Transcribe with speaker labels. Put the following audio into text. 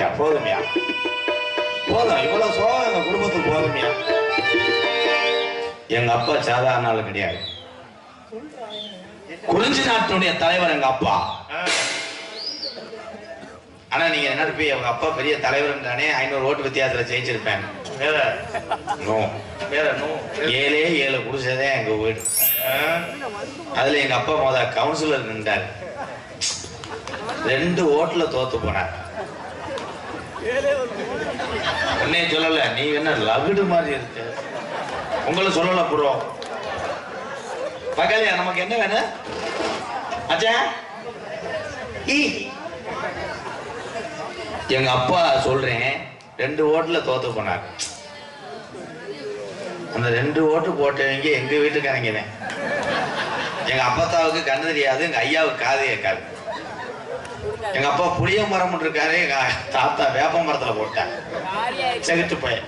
Speaker 1: போதுமையா போதுமையா போதும். இவ்வளவு சோகம் எங்க குடும்பத்துக்கு போதுமையா. எங்க அப்பா சாதாரண ஆளு கிடையாது. குறிஞ்சி நாட்டினுடைய தலைவர் எங்க அப்பா. ஆனா நீங்க என்ன எங்க அப்பா பெரிய தலைவர் தானே 500 ஓட்டு வித்தியாசத்துல ஜெயிச்சிருப்பேன். 7 குடிச்சதே எங்க வீடு. அதுல எங்க அப்பா கவுன்சிலர் நின்றார். 2 ஓட்டுல தோத்து போனார். உன்னைய சொல்லல, நீ என்ன லகுடு மாதிரி இருக்கு. உங்களை சொல்லல ப்ரோ. பகலியா நமக்கு என்ன வேணும் அச்சா? எங்க அப்பா சொல்றேன் 2 ஓட்டுல தோத்து போனார். அந்த 2 ஓட்டு போட்டவங்க எங்க வீட்டுக்காரங்க. எங்க அப்பத்தாவுக்கு கண்ணு தெரியாது, எங்க ஐயாவுக்கு காது கேட்காது. எங்க அப்பா புளிய மரம் இருக்காரு, எங்க தாத்தா வேப்ப மரத்துல போட்டார். செகிட்டு போய்